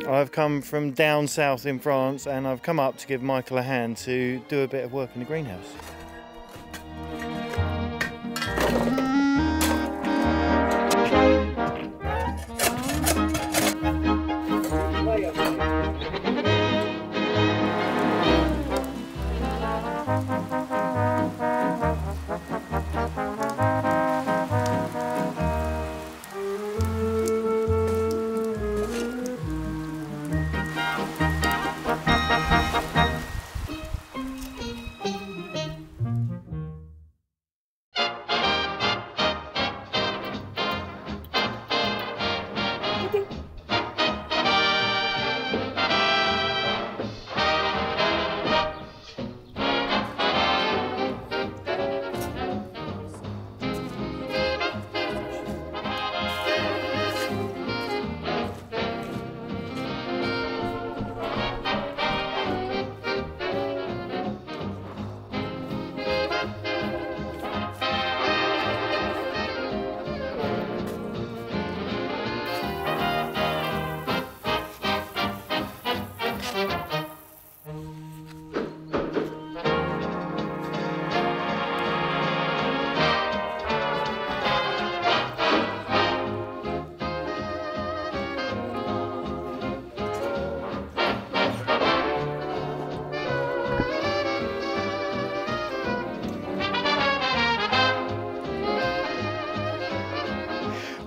I've come from down south in France and I've come up to give Michael a hand to do a bit of work in the greenhouse.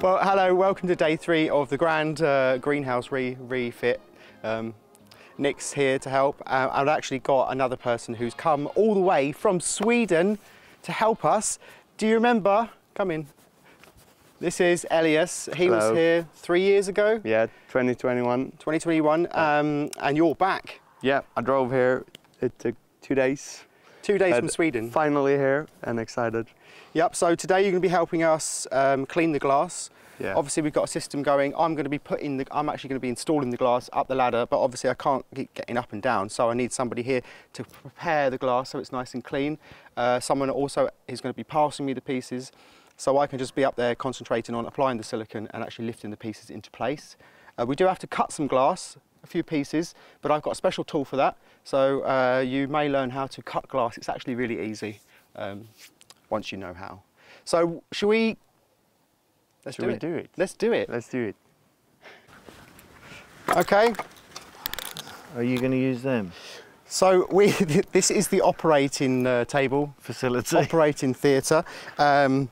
Well, hello, welcome to day 3 of the grand greenhouse refit. Nick's here to help. I've actually got another person who's come all the way from Sweden to help us. Do you remember? Come in. This is Elias. He was here 3 years ago. Yeah, 2021. 2021, and you're back. Yeah, I drove here. It took 2 days. 2 days from Sweden. Finally here and excited. Yep, so today you're going to be helping us clean the glass. Yeah. Obviously we've got a system going. I'm actually going to be installing the glass up the ladder, but obviously I can't keep getting up and down, so I need somebody here to prepare the glass so it's nice and clean. Someone also is going to be passing me the pieces, so I can just be up there concentrating on applying the silicone and actually lifting the pieces into place. We do have to cut some glass, a few pieces, but I've got a special tool for that, so you may learn how to cut glass. It's actually really easy once you know how. So shall we? Let's do it. Let's do it. Let's do it. Okay. Are you going to use them? So this is the operating table. Facility. Operating theatre. Boom.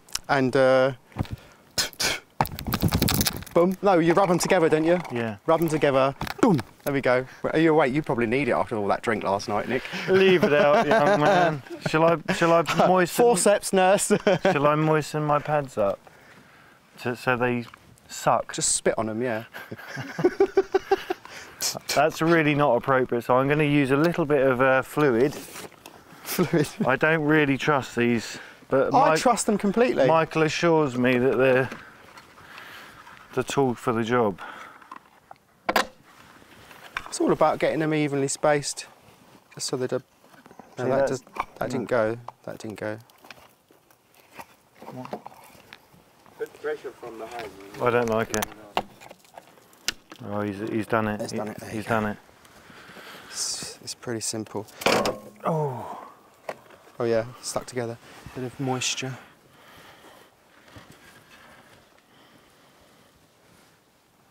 No, you rub them together, don't you? Yeah. Rub them together. Boom. There we go. Are you awake? You probably need it after all that drink last night, Nick. Leave it out, young man. Shall I moisten? Forceps, nurse. Shall I moisten my pads up so they suck? Just spit on them, yeah. That's really not appropriate. So I'm going to use a little bit of fluid. Fluid. I don't really trust these, but I trust them completely. Michael assures me that they're the tool for the job. It's all about getting them evenly spaced, just so that that didn't go. That didn't go. Put pressure from behind. I don't like it. Oh, he's done it. He's done it. It's pretty simple. Oh. Oh yeah, stuck together. Bit of moisture.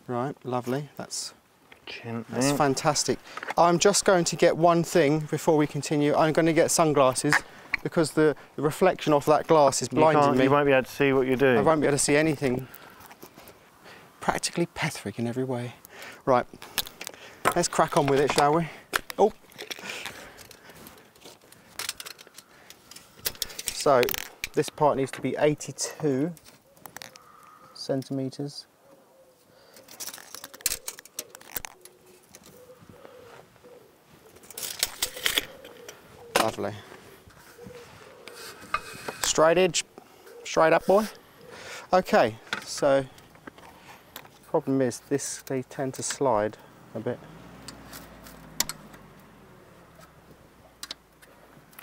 Right, lovely. That's fantastic. I'm just going to get one thing before we continue. I'm going to get sunglasses because the reflection off that glass is blinding me. You won't be able to see what you're doing. I won't be able to see anything. Practically Petherick in every way. Right, let's crack on with it, shall we? Oh. So this part needs to be 82 centimetres. Lovely. Straight edge, straight up, boy. Okay, so problem is they tend to slide a bit.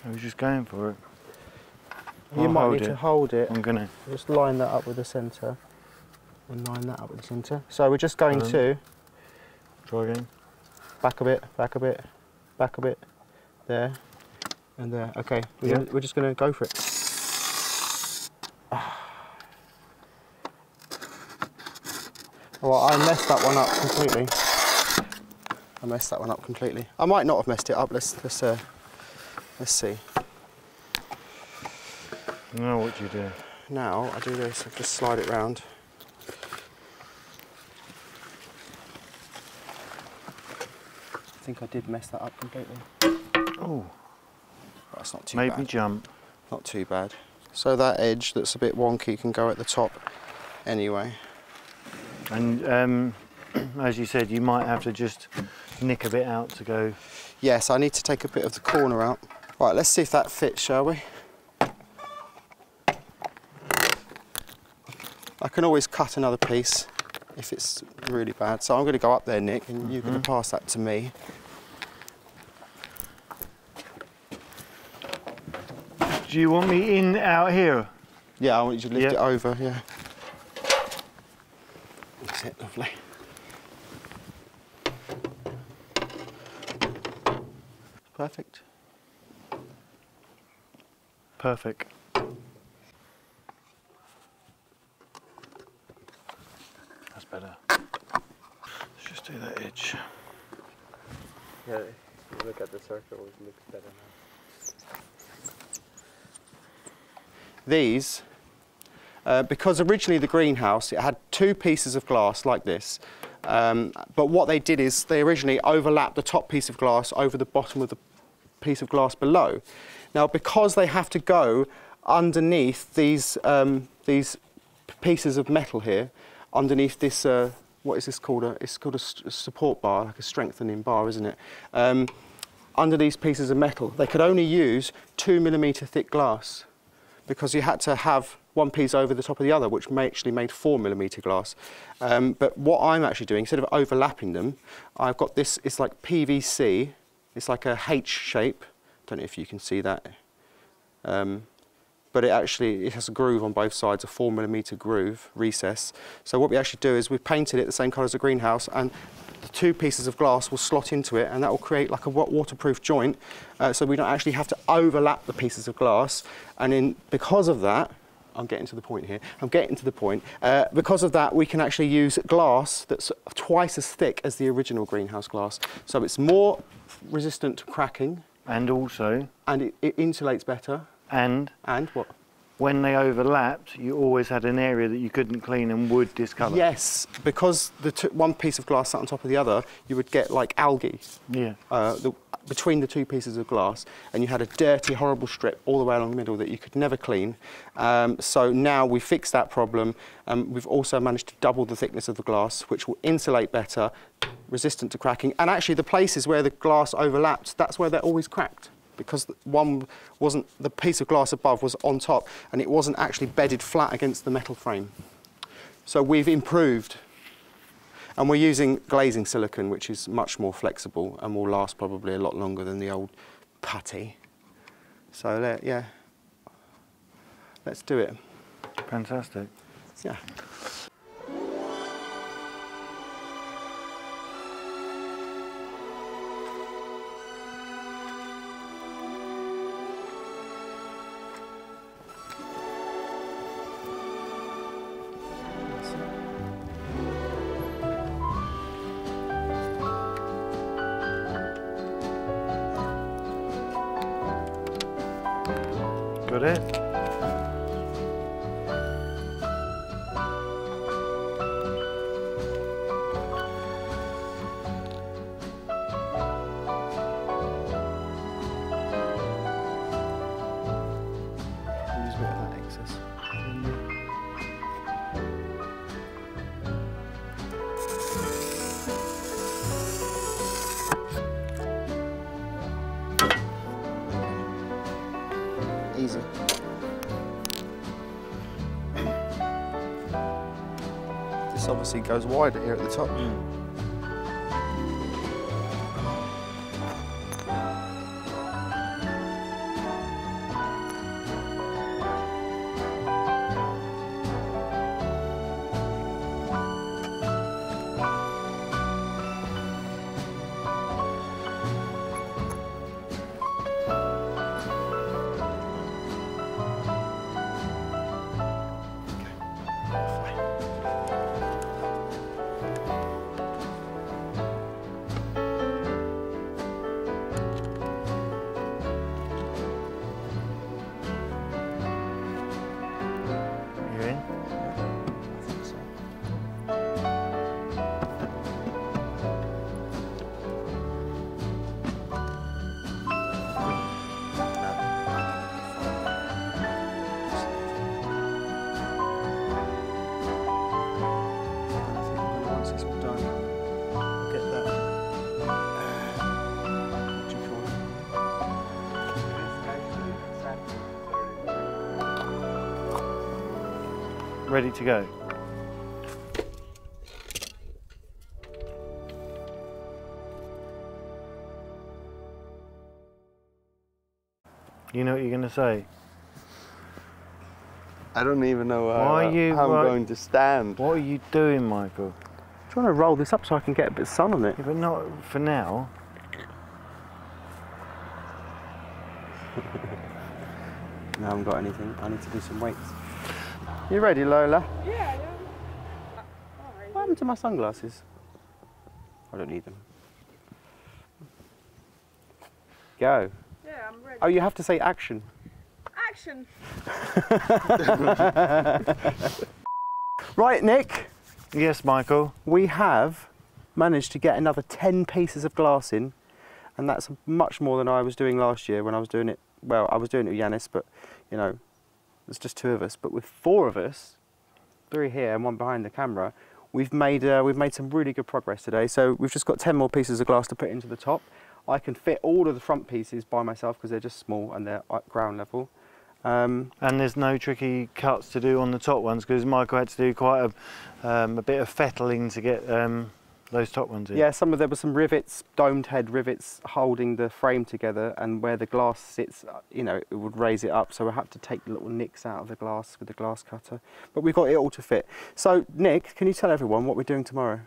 I was just going for it. You might need to hold it. I'm gonna just line that up with the centre and line that up with the centre. So we're just going to Try again. Back a bit, back a bit, back a bit. There and there. Okay, we're just going to go for it. Well, I messed that one up completely. I might not have messed it up. Let's see. Now what do you do? Now I do this. I just slide it round. I think I did mess that up completely. Oh, That's not too bad. made me jump. Not too bad. So that edge that's a bit wonky can go at the top anyway. And as you said, you might have to just nick a bit out to go. Yes, I need to take a bit of the corner out. Right, let's see if that fits, shall we? I can always cut another piece if it's really bad. So I'm going to go up there, Nick, and you're going to pass that to me. Do you want me in out here? Yeah, I want you to lift it over, yeah. That's it, lovely. Perfect. Perfect. That's better. Let's just do that edge. Yeah, if you look at the circle, it looks better now. These, because originally the greenhouse, it had two pieces of glass like this, but what they did is they originally overlapped the top piece of glass over the bottom of the piece of glass below. Now, because they have to go underneath these pieces of metal here, underneath this, what is this called? It's called a support bar, like a strengthening bar, isn't it? Under these pieces of metal, they could only use 2mm thick glass, because you had to have one piece over the top of the other, which actually made 4mm glass. But what I'm actually doing, instead of overlapping them, I've got this, it's like PVC, it's like a H shape. Don't know if you can see that. But it has a groove on both sides, a 4mm groove, recess. So what we actually do is we've painted it the same colour as the greenhouse, and the two pieces of glass will slot into it, and that will create like a waterproof joint, so we don't actually have to overlap the pieces of glass. And because of that, I'm getting to the point here, because of that we can actually use glass that's twice as thick as the original greenhouse glass. So it's more resistant to cracking. And also... And it insulates better. And what? When they overlapped, you always had an area that you couldn't clean and would discolour. Yes, because one piece of glass sat on top of the other, you would get like algae between the two pieces of glass, and you had a dirty, horrible strip all the way along the middle that you could never clean. So now we fixed that problem. We've also managed to double the thickness of the glass, which will insulate better, resistant to cracking. And actually the places where the glass overlapped, that's where they're always cracked, because the piece of glass above was on top and it wasn't actually bedded flat against the metal frame. So we've improved, and we're using glazing silicone, which is much more flexible and will last probably a lot longer than the old putty. So yeah, let's do it. Fantastic. Yeah. Got it? Use a bit of that excess. Easy. This obviously goes wider here at the top. ready to go. You know what you're going to say? I don't even know how I'm Why- going to stand. What are you doing, Michael? I'm trying to roll this up so I can get a bit of sun on it. Yeah, but not for now. No, I haven't got anything. I need to do some weights. You ready, Lola? Yeah. What happened to my sunglasses? I don't need them. Go. Yeah, I'm ready. Oh, you have to say action. Action. Right, Nick. Yes, Michael. We have managed to get another 10 pieces of glass in, and that's much more than I was doing last year when I was doing it. Well, I was doing it with Yanis, but you know, there's just 2 of us. But with 4 of us, 3 here and 1 behind the camera, we've made some really good progress today. So we've just got 10 more pieces of glass to put into the top. I can fit all of the front pieces by myself because they're just small and they're at ground level. And there's no tricky cuts to do on the top ones because Michael had to do quite a bit of fettling to get those top ones in. Yeah, there were some rivets, domed head rivets holding the frame together, and where the glass sits, you know, it would raise it up. So I have to take little nicks out of the glass with the glass cutter. But we've got it all to fit. So Nick, can you tell everyone what we're doing tomorrow?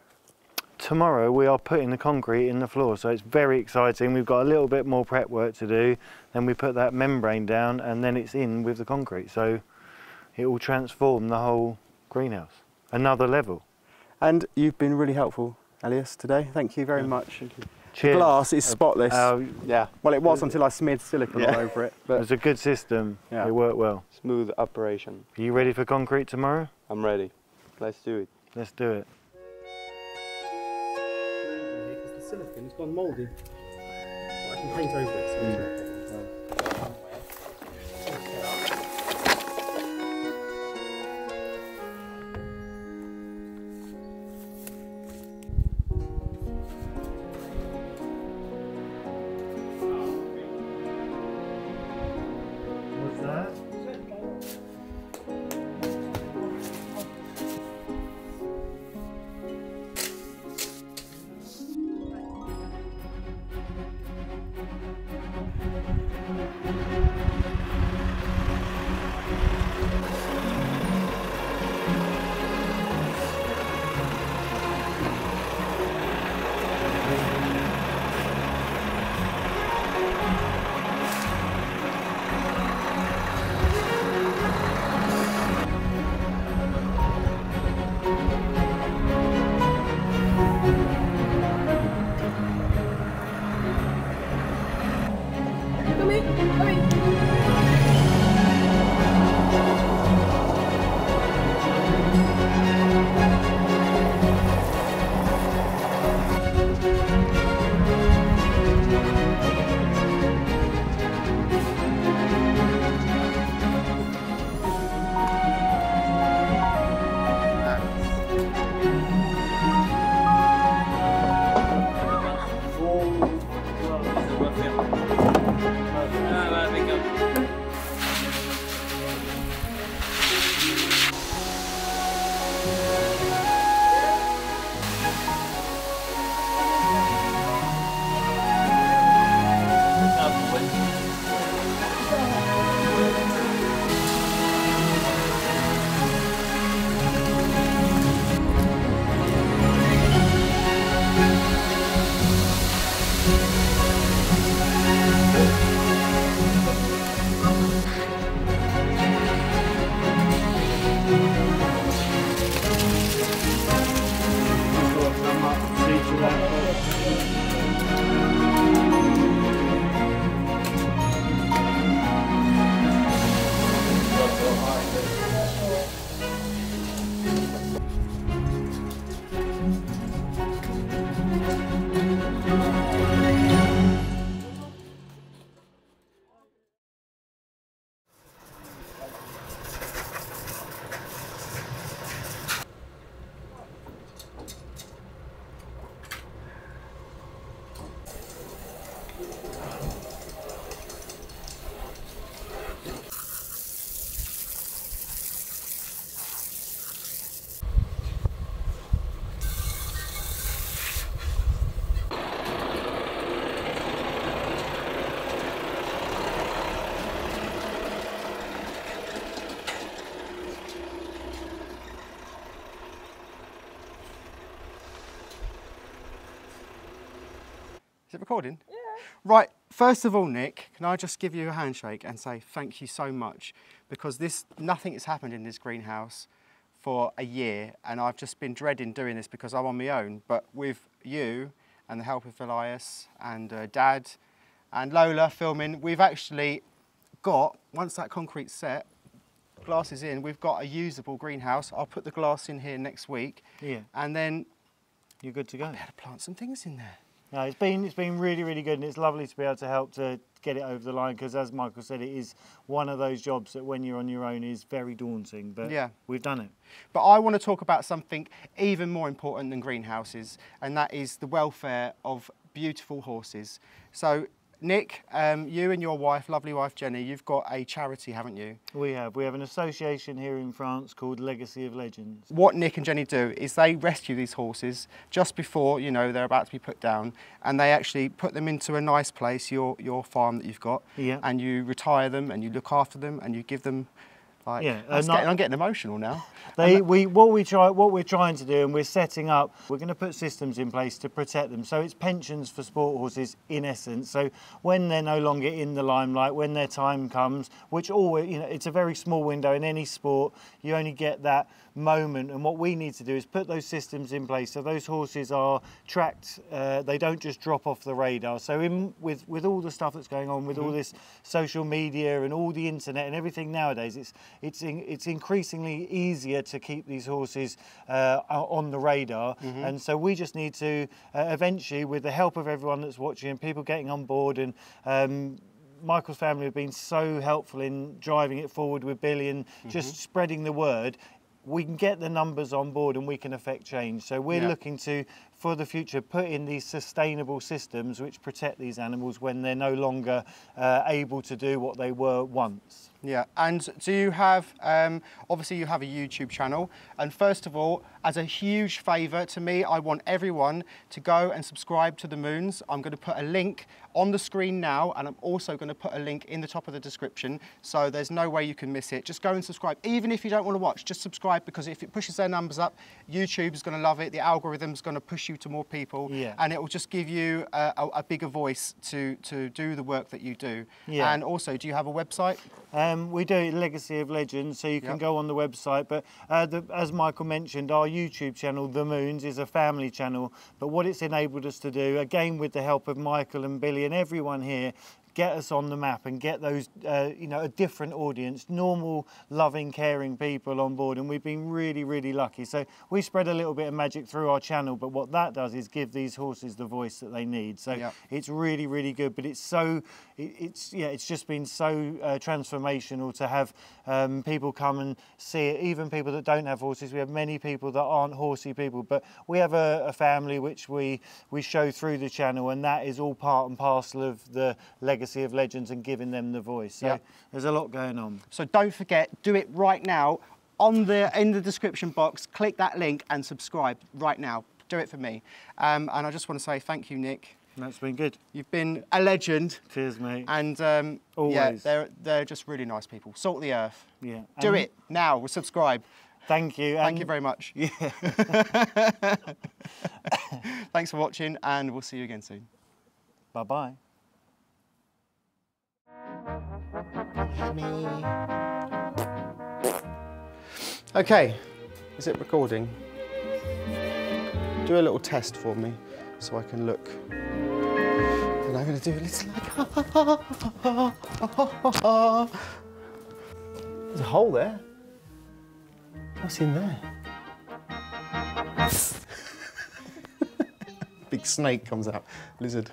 Tomorrow we are putting the concrete in the floor, so it's very exciting. We've got a little bit more prep work to do. Then we put that membrane down and then it's in with the concrete. So it will transform the whole greenhouse. Another level. And you've been really helpful, Elias, today. Thank you very much. Thank you. The glass is spotless. Yeah. Well, it was until I smeared silicone all over it. It But was a good system. Yeah. It worked well. Smooth operation. Are you ready for concrete tomorrow? I'm ready. Let's do it. Let's do it. because the silicone's gone mouldy. I can paint over it, so it's no problem. What's that? it recording? Yeah. Right, first of all, Nick, can I just give you a handshake and say thank you so much, because nothing has happened in this greenhouse for a year, and I've just been dreading doing this because I'm on my own. But with you and the help of Elias and Dad and Lola filming, we've actually got, once that concrete's set, glass is in, we've got a usable greenhouse. I'll put the glass in here next week. Yeah. And then You're good to go. I'll be able to plant some things in there. No, it's been really, really good, and it's lovely to be able to help to get it over the line, because as Michael said, it is one of those jobs that when you're on your own is very daunting, but yeah, we've done it. But I want to talk about something even more important than greenhouses, and that is the welfare of beautiful horses. So Nick, you and your wife, lovely wife Jenny, you've got a charity, haven't you? We have an association here in France called Legacy of Legends. What Nick and Jenny do is they rescue these horses just before, you know, they're about to be put down, and they actually put them into a nice place, your farm that you've got, Yeah. and you retire them and you look after them and you give them, like, Yeah, I'm getting emotional now. What we're trying to do, and we're setting up, we're going to put systems in place to protect them. So it's pensions for sport horses in essence. So when they're no longer in the limelight, when their time comes, which always, you know, it's a very small window in any sport, you only get that moment. And what we need to do is put those systems in place so those horses are tracked. They don't just drop off the radar. So with all the stuff that's going on, with all this social media and all the internet and everything nowadays, it's increasingly easier to keep these horses on the radar. And so we just need to eventually, with the help of everyone that's watching and people getting on board, and Michael's family have been so helpful in driving it forward with Billy and just spreading the word, we can get the numbers on board and we can affect change. So we're looking to, for the future, put in these sustainable systems which protect these animals when they're no longer able to do what they were once. Yeah, and do you have, obviously you have a YouTube channel, and first of all, as a huge favour to me, I want everyone to go and subscribe to The Moons. I'm going to put a link on the screen now, and I'm also going to put a link in the top of the description, so there's no way you can miss it. Just go and subscribe. Even if you don't want to watch, just subscribe, because if it pushes their numbers up, YouTube is going to love it, the algorithm's going to push you to more people, and it will just give you a bigger voice to do the work that you do. Yeah. And also, do you have a website? We do Legacy of Legends, so you can go on the website. But as Michael mentioned, our YouTube channel, The Moons, is a family channel. But what it's enabled us to do, again with the help of Michael and Billy and everyone here, get us on the map and get those, you know, a different audience, normal, loving, caring people on board, and we've been really, really lucky. So we spread a little bit of magic through our channel, but what that does is give these horses the voice that they need. So it's really, really good. But it's so, it's just been so transformational to have people come and see it. Even people that don't have horses. We have many people that aren't horsey people, but we have a family which we show through the channel, and that is all part and parcel of the Legacy of Legends and giving them the voice. So there's a lot going on. So don't forget, do it right now. In the description box, click that link and subscribe right now. Do it for me. And I just want to say thank you, Nick. That's been good. You've been a legend. Cheers, mate. And always. Yeah, they're just really nice people. Salt the earth. Yeah. Do it now. Subscribe. Thank you. Thank you very much. Yeah. Thanks for watching, and we'll see you again soon. Bye-bye. Okay, is it recording? Do a little test for me so I can look. And I'm going to do a little like... There's a hole there. What's in there? Big snake comes out, lizard.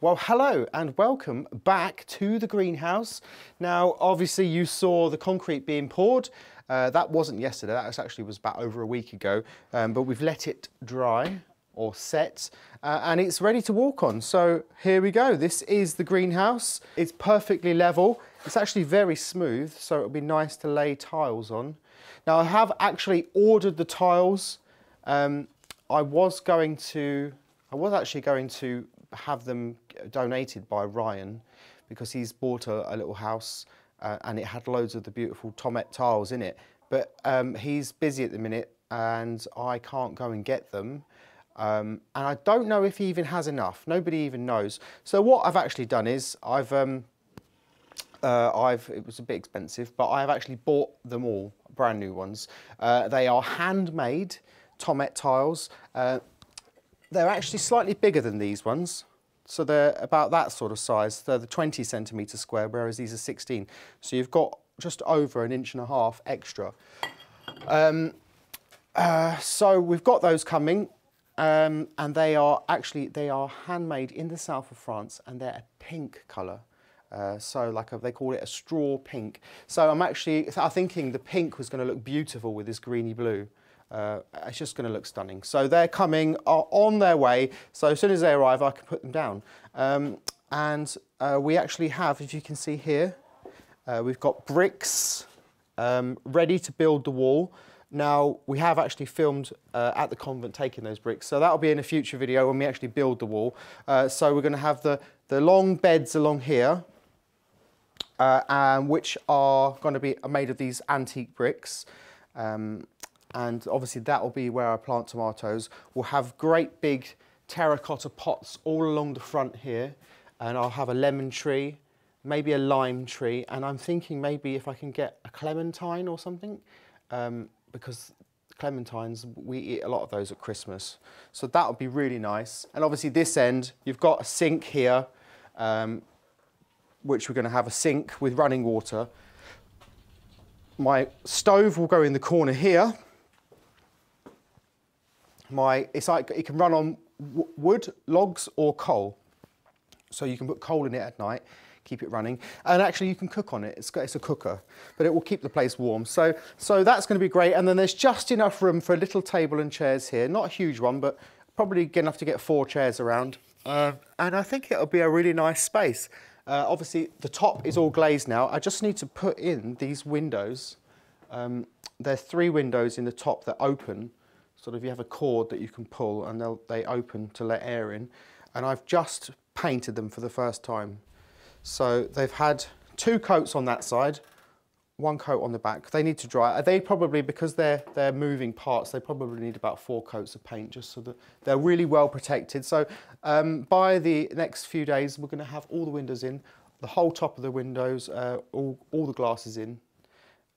Well, hello and welcome back to the greenhouse. Now, obviously you saw the concrete being poured. That wasn't yesterday, that actually was about over a week ago, but we've let it dry or set, and it's ready to walk on. So here we go. This is the greenhouse. It's perfectly level. It's actually very smooth, so it'll be nice to lay tiles on. Now, I have actually ordered the tiles. I was actually going to have them donated by Ryan, because he's bought a little house and it had loads of the beautiful Tomet tiles in it. But he's busy at the minute and I can't go and get them. And I don't know if he even has enough. Nobody even knows. So what I've actually done is it was a bit expensive, but I've actually bought them all, brand new ones. They are handmade Tomette tiles. They're actually slightly bigger than these ones. So they're about that sort of size. They're the 20 centimetre square, whereas these are 16. So you've got just over 1.5 inches extra. So we've got those coming. And they are handmade in the south of France, and they're a pink colour. So they call it a straw pink. So I'm thinking the pink was going to look beautiful with this greeny blue. It's just going to look stunning. So they're coming on their way. So as soon as they arrive, I can put them down. We actually have, if you can see here, we've got bricks ready to build the wall. Now, we have actually filmed at the convent taking those bricks, so that'll be in a future video when we actually build the wall. So we're going to have the long beds along here, which are going to be made of these antique bricks. And obviously that will be where I plant tomatoes. We'll have great big terracotta pots all along the front here, and I'll have a lemon tree, maybe a lime tree, and I'm thinking maybe if I can get a clementine or something, because clementines, we eat a lot of those at Christmas. So that would be really nice. And obviously this end, you've got a sink here, which we're going to have a sink with running water. My stove will go in the corner here. It can run on wood, logs or coal. So you can put coal in it at night, keep it running. And actually you can cook on it, it's a cooker, but it will keep the place warm. So that's going to be great. And then there's just enough room for a little table and chairs here. Not a huge one, but probably enough to get 4 chairs around. And I think it'll be a really nice space. Obviously the top is all glazed now. I just need to put in these windows. There's 3 windows in the top that open. Sort of you have a cord that you can pull and they open to let air in. And I've just painted them for the first time. So they've had 2 coats on that side, 1 coat on the back. They need to dry. They probably, because they're moving parts, they probably need about 4 coats of paint just so that they're really well protected. So by the next few days, we're going to have all the windows in, the whole top of the windows, all the glasses in.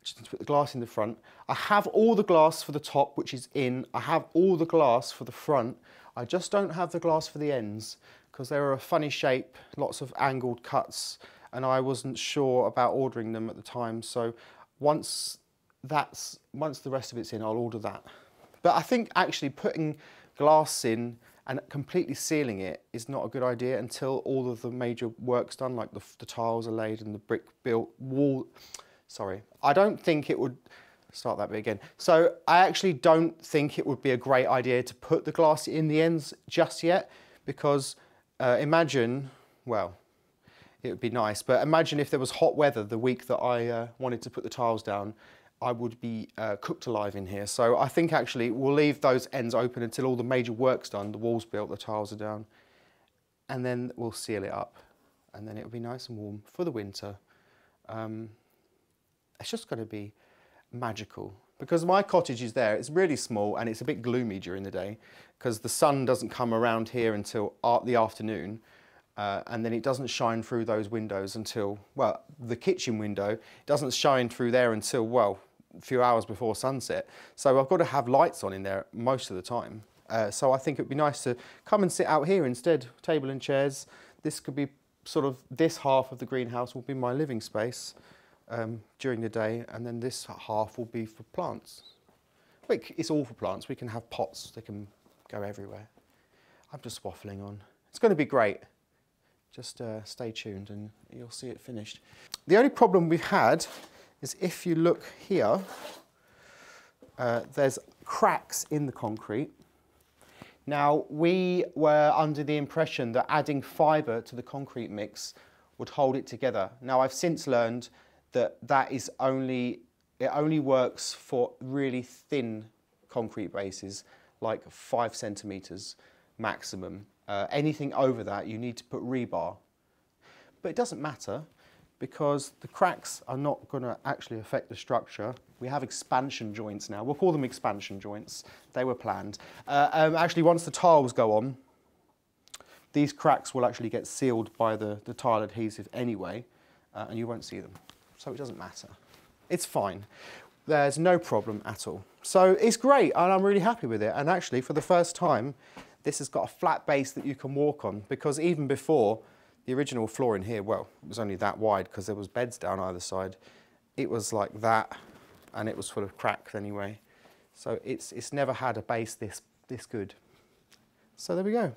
Just need to put the glass in the front. I have all the glass for the top, which is in. I have all the glass for the front. I just don't have the glass for the ends because they're a funny shape, lots of angled cuts, and I wasn't sure about ordering them at the time. So once the rest of it's in, I'll order that. But I think actually putting glass in and completely sealing it is not a good idea until all of the major work's done, like the tiles are laid and the brick built wall. Sorry, I don't think it would, start that bit again. So I actually don't think it would be a great idea to put the glass in the ends just yet, because imagine, well, it would be nice, but imagine if there was hot weather the week that I wanted to put the tiles down, I would be cooked alive in here. So I think actually we'll leave those ends open until all the major work's done, the wall's built, the tiles are down, and then we'll seal it up, and then it'll be nice and warm for the winter. It's just going to be magical because my cottage is there. It's really small and it's a bit gloomy during the day because the sun doesn't come around here until the afternoon, and then it doesn't shine through those windows until, well, the kitchen window doesn't shine through there until, well, a few hours before sunset. So I've got to have lights on in there most of the time. So I think it'd be nice to come and sit out here instead, table and chairs. This could be sort of, this half of the greenhouse will be my living space during the day, and then this half will be for plants. It's all for plants. We can have pots, they can go everywhere. I'm just waffling on. It's going to be great. Just stay tuned and you'll see it finished. The only problem we've had is if you look here, there's cracks in the concrete. Now, we were under the impression that adding fibre to the concrete mix would hold it together. Now, I've since learned that it only works for really thin concrete bases, like 5 centimetres maximum. Anything over that, you need to put rebar. But it doesn't matter, because the cracks are not going to actually affect the structure. We have expansion joints now. We'll call them expansion joints. They were planned. Actually, once the tiles go on, these cracks will actually get sealed by the tile adhesive anyway, and you won't see them. So it doesn't matter. It's fine. There's no problem at all. So it's great, and I'm really happy with it. And actually, for the first time, this has got a flat base that you can walk on, because even before, the original floor in here, well, it was only that wide because there was beds down either side. It was like that, and it was full of cracks anyway. So it's never had a base this good. So there we go.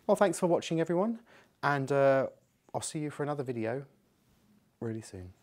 Well, thanks for watching, everyone, and I'll see you for another video really soon.